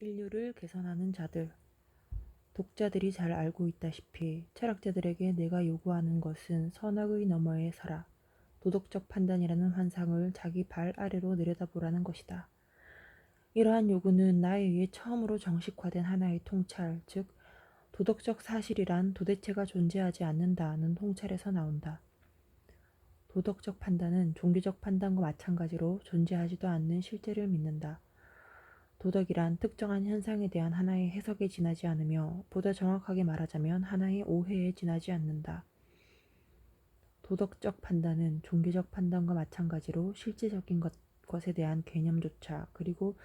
인류를 개선하는 자들. 독자들이 잘 알고 있다시피 철학자들에게 내가 요구하는 것은 선악의 너머에 서라. 도덕적 판단이라는 환상을 자기 발 아래로 내려다보라는 것이다. 이러한 요구는 나에 의해 처음으로 정식화된 하나의 통찰, 즉 도덕적 사실이란 도대체가 존재하지 않는다는 통찰에서 나온다. 도덕적 판단은 종교적 판단과 마찬가지로 존재하지도 않는 실제를 믿는다. 도덕이란 특정한 현상에 대한 하나의 해석에 지나지 않으며 보다 정확하게 말하자면 하나의 오해에 지나지 않는다. 도덕적 판단은 종교적 판단과 마찬가지로 실제적인 것에 대한 개념조차 그리고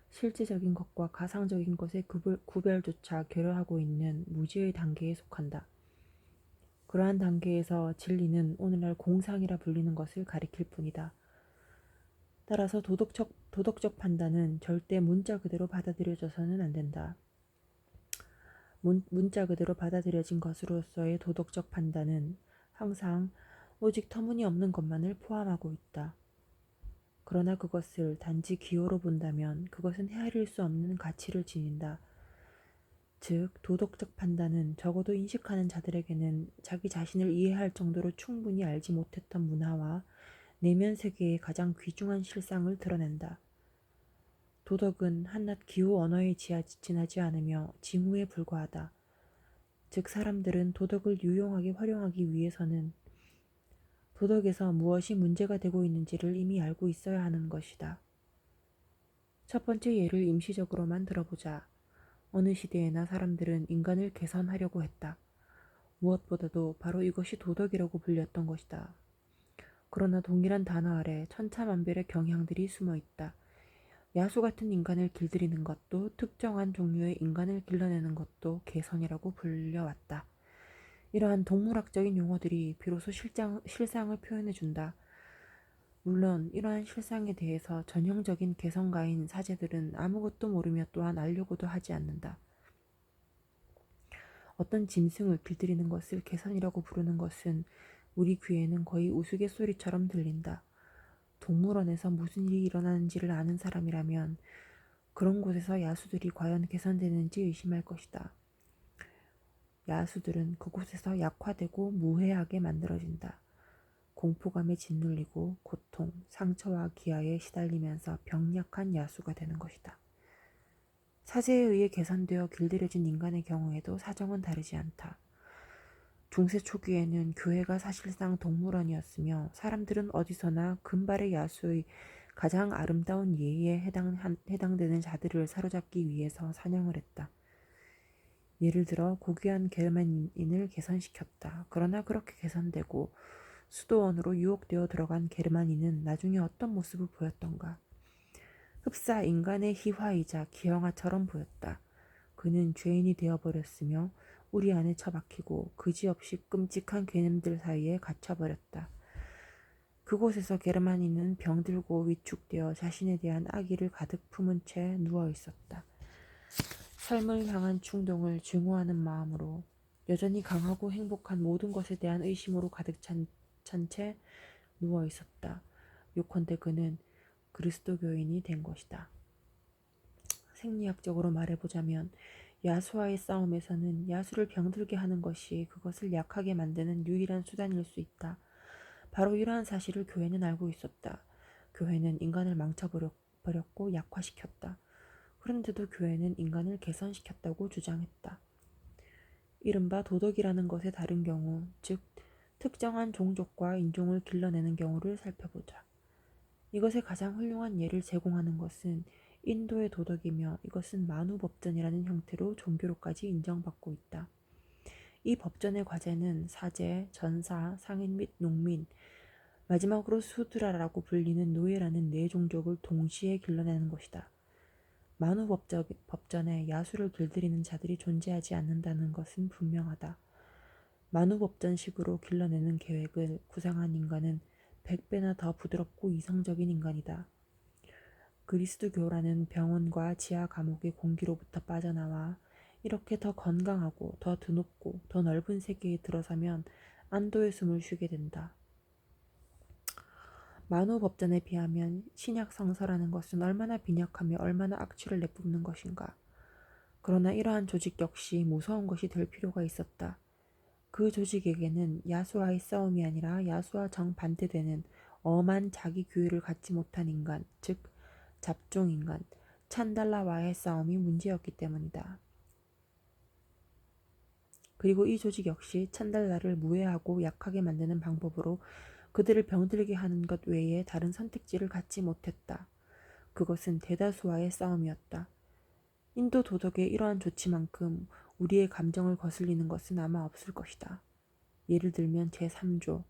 실제적인 것과 가상적인 것의 구별조차 결여하고 있는 무지의 단계에 속한다. 그러한 단계에서 진리는 오늘날 공상이라 불리는 것을 가리킬 뿐이다. 따라서 도덕적 판단은 절대 문자 그대로 받아들여져서는 안 된다. 문자 그대로 받아들여진 것으로서의 도덕적 판단은 항상 오직 터무니없는 것만을 포함하고 있다. 그러나 그것을 단지 기호로 본다면 그것은 헤아릴 수 없는 가치를 지닌다. 즉, 도덕적 판단은 적어도 인식하는 자들에게는 자기 자신을 이해할 정도로 충분히 알지 못했던 문화와 내면 세계의 가장 귀중한 실상을 드러낸다. 도덕은 한낱 기호 언어에 지나지 않으며 징후에 불과하다. 즉 사람들은 도덕을 유용하게 활용하기 위해서는 도덕에서 무엇이 문제가 되고 있는지를 이미 알고 있어야 하는 것이다. 첫 번째 예를 임시적으로만 들어보자. 어느 시대에나 사람들은 인간을 개선하려고 했다. 무엇보다도 바로 이것이 도덕이라고 불렸던 것이다. 그러나 동일한 단어 아래 천차만별의 경향들이 숨어 있다. 야수 같은 인간을 길들이는 것도 특정한 종류의 인간을 길러내는 것도 개선이라고 불려왔다. 이러한 동물학적인 용어들이 비로소 실상을 표현해준다. 물론 이러한 실상에 대해서 전형적인 개성가인 사제들은 아무것도 모르며 또한 알려고도 하지 않는다. 어떤 짐승을 길들이는 것을 개선이라고 부르는 것은 우리 귀에는 거의 우스갯소리처럼 들린다. 동물원에서 무슨 일이 일어나는지를 아는 사람이라면 그런 곳에서 야수들이 과연 개선되는지 의심할 것이다. 야수들은 그곳에서 약화되고 무해하게 만들어진다. 공포감에 짓눌리고 고통, 상처와 기아에 시달리면서 병약한 야수가 되는 것이다. 사제에 의해 개선되어 길들여진 인간의 경우에도 사정은 다르지 않다. 중세 초기에는 교회가 사실상 동물원이었으며 사람들은 어디서나 금발의 야수의 가장 아름다운 예의에 해당되는 자들을 사로잡기 위해서 사냥을 했다. 예를 들어 고귀한 게르만인을 개선시켰다. 그러나 그렇게 개선되고 수도원으로 유혹되어 들어간 게르만인은 나중에 어떤 모습을 보였던가. 흡사 인간의 희화이자 기형아처럼 보였다. 그는 죄인이 되어버렸으며 우리 안에 처박히고 그지없이 끔찍한 괴념들 사이에 갇혀버렸다. 그곳에서 게르만인은 병들고 위축되어 자신에 대한 악의를 가득 품은 채 누워있었다. 삶을 향한 충동을 증오하는 마음으로 여전히 강하고 행복한 모든 것에 대한 의심으로 가득 찬 채 누워있었다. 요컨대 그는 그리스도교인이 된 것이다. 생리학적으로 말해보자면 야수와의 싸움에서는 야수를 병들게 하는 것이 그것을 약하게 만드는 유일한 수단일 수 있다. 바로 이러한 사실을 교회는 알고 있었다. 교회는 인간을 망쳐버렸고 약화시켰다. 그런데도 교회는 인간을 개선시켰다고 주장했다. 이른바 도덕이라는 것의 다른 경우, 즉 특정한 종족과 인종을 길러내는 경우를 살펴보자. 이것의 가장 훌륭한 예를 제공하는 것은 인도의 도덕이며 이것은 만우법전이라는 형태로 종교로까지 인정받고 있다. 이 법전의 과제는 사제, 전사, 상인 및 농민, 마지막으로 수드라라고 불리는 노예라는 네 종족을 동시에 길러내는 것이다. 만우법전에 야수를 길들이는 자들이 존재하지 않는다는 것은 분명하다. 만우법전식으로 길러내는 계획을 구상한 인간은 100배나 더 부드럽고 이성적인 인간이다. 그리스도교라는 병원과 지하 감옥의 공기로부터 빠져나와 이렇게 더 건강하고 더 드높고 더 넓은 세계에 들어서면 안도의 숨을 쉬게 된다. 만우법전에 비하면 신약 성서라는 것은 얼마나 빈약하며 얼마나 악취를 내뿜는 것인가. 그러나 이러한 조직 역시 무서운 것이 될 필요가 있었다. 그 조직에게는 야수와의 싸움이 아니라 야수와 정반대되는 엄한 자기 규율을 갖지 못한 인간, 즉 잡종인간, 찬달라와의 싸움이 문제였기 때문이다. 그리고 이 조직 역시 찬달라를 무해하고 약하게 만드는 방법으로 그들을 병들게 하는 것 외에 다른 선택지를 갖지 못했다. 그것은 대다수와의 싸움이었다. 인도 도덕의 이러한 조치만큼 우리의 감정을 거슬리는 것은 아마 없을 것이다. 예를 들면 제3조에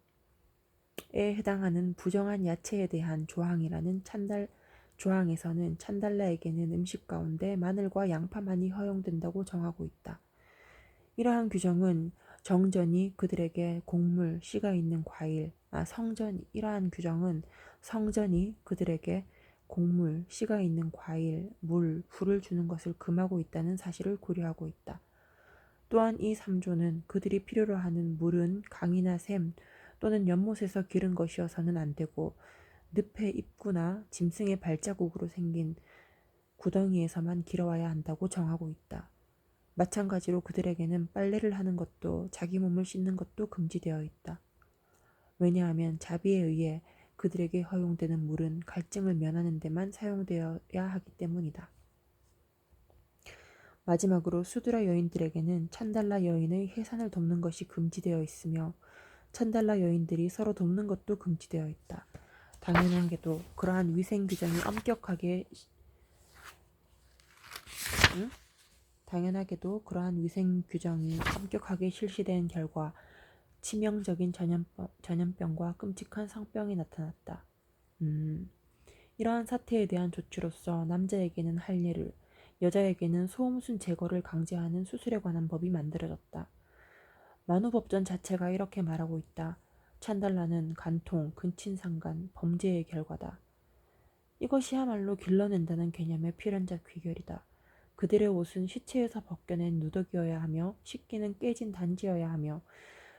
해당하는 부정한 야채에 대한 조항이라는 조항에서는 찬달라에게는 음식 가운데 마늘과 양파만이 허용된다고 정하고 있다. 이러한 규정은 정전이 그들에게 곡물, 씨가 있는 과일, 이러한 규정은 성전이 그들에게 곡물, 씨가 있는 과일, 물, 불을 주는 것을 금하고 있다는 사실을 고려하고 있다. 또한 이 3조는 그들이 필요로 하는 물은 강이나 샘 또는 연못에서 기른 것이어서는 안 되고 늪의 입구나 짐승의 발자국으로 생긴 구덩이에서만 길어와야 한다고 정하고 있다. 마찬가지로 그들에게는 빨래를 하는 것도 자기 몸을 씻는 것도 금지되어 있다. 왜냐하면 자비에 의해 그들에게 허용되는 물은 갈증을 면하는 데만 사용되어야 하기 때문이다. 마지막으로 수드라 여인들에게는 찬달라 여인의 해산을 돕는 것이 금지되어 있으며 찬달라 여인들이 서로 돕는 것도 금지되어 있다. 당연하게도 그러한 위생 규정이 엄격하게 실시된 결과 치명적인 전염병과 끔찍한 성병이 나타났다. 이러한 사태에 대한 조치로서 남자에게는 할례를, 여자에게는 소음순 제거를 강제하는 수술에 관한 법이 만들어졌다. 만우법전 자체가 이렇게 말하고 있다. 찬달라는 간통, 근친상간, 범죄의 결과다. 이것이야말로 길러낸다는 개념의 필연적 귀결이다. 그들의 옷은 시체에서 벗겨낸 누더기여야 하며 식기는 깨진 단지여야 하며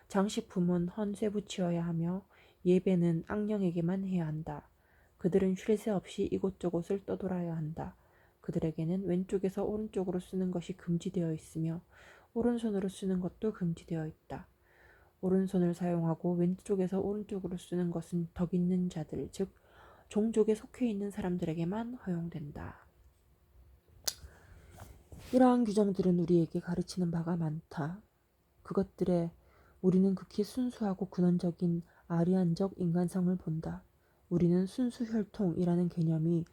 장식품은 헌쇠붙이어야 하며 예배는 악령에게만 해야 한다. 그들은 쉴 새 없이 이곳저곳을 떠돌아야 한다. 그들에게는 왼쪽에서 오른쪽으로 쓰는 것이 금지되어 있으며 오른손으로 쓰는 것도 금지되어 있다. 오른손을 사용하고 왼쪽에서 오른쪽으로 쓰는 것은 덕 있는 자들, 즉 종족에 속해 있는 사람들에게만 허용된다. 이러한 규정들은 우리에게 가르치는 바가 많다. 그것들에 우리는 극히 순수하고 근원적인 아리안적 인간성을 본다. 우리는 순수혈통이라는 개념이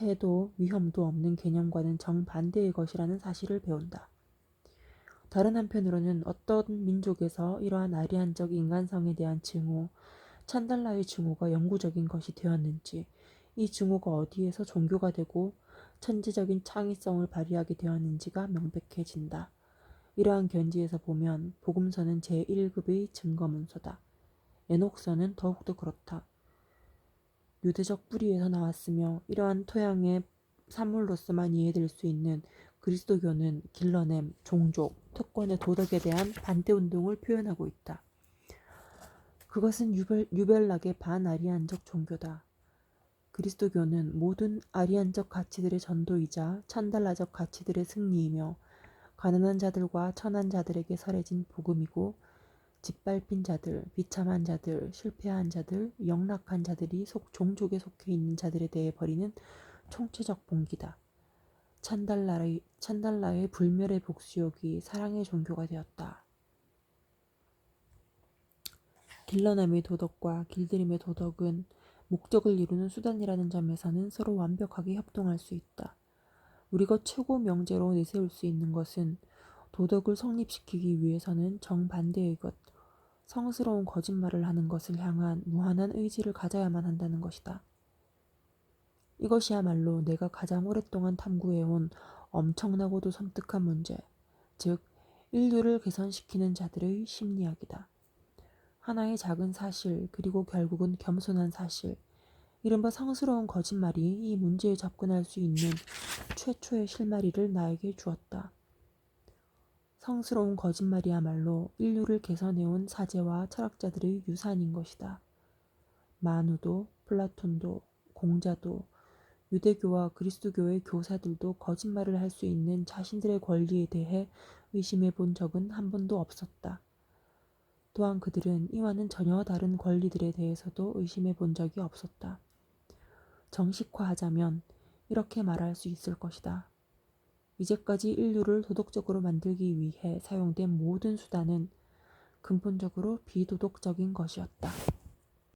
해도 위험도 없는 개념과는 정반대의 것이라는 사실을 배운다. 다른 한편으로는 어떤 민족에서 이러한 아리안적 인간성에 대한 증오, 찬달라의 증오가 영구적인 것이 되었는지, 이 증오가 어디에서 종교가 되고 천재적인 창의성을 발휘하게 되었는지가 명백해진다. 이러한 견지에서 보면 복음서는 제1급의 증거문서다. 에녹서는 더욱더 그렇다. 유대적 뿌리에서 나왔으며 이러한 토양의 산물로서만 이해될 수 있는 그리스도교는 길러냄, 종족, 특권의 도덕에 대한 반대운동을 표현하고 있다. 그것은 유별나게 반아리안적 종교다. 그리스도교는 모든 아리안적 가치들의 전도이자 찬달라적 가치들의 승리이며 가난한 자들과 천한 자들에게 설해진 복음이고 짓밟힌 자들, 비참한 자들, 실패한 자들, 영락한 자들이 종족에 속해 있는 자들에 대해 벌이는 총체적 봉기다. 찬달라의 불멸의 복수욕이 사랑의 종교가 되었다. 길러남의 도덕과 길들임의 도덕은 목적을 이루는 수단이라는 점에서는 서로 완벽하게 협동할 수 있다. 우리가 최고 명제로 내세울 수 있는 것은 도덕을 성립시키기 위해서는 정반대의 것, 성스러운 거짓말을 하는 것을 향한 무한한 의지를 가져야만 한다는 것이다. 이것이야말로 내가 가장 오랫동안 탐구해온 엄청나고도 섬뜩한 문제, 즉 인류를 개선시키는 자들의 심리학이다. 하나의 작은 사실, 그리고 결국은 겸손한 사실, 이른바 성스러운 거짓말이 이 문제에 접근할 수 있는 최초의 실마리를 나에게 주었다. 성스러운 거짓말이야말로 인류를 개선해온 사제와 철학자들의 유산인 것이다. 마누도, 플라톤도, 공자도, 유대교와 그리스도교의 교사들도 거짓말을 할 수 있는 자신들의 권리에 대해 의심해 본 적은 한 번도 없었다. 또한 그들은 이와는 전혀 다른 권리들에 대해서도 의심해 본 적이 없었다. 정식화하자면 이렇게 말할 수 있을 것이다. 이제까지 인류를 도덕적으로 만들기 위해 사용된 모든 수단은 근본적으로 비도덕적인 것이었다.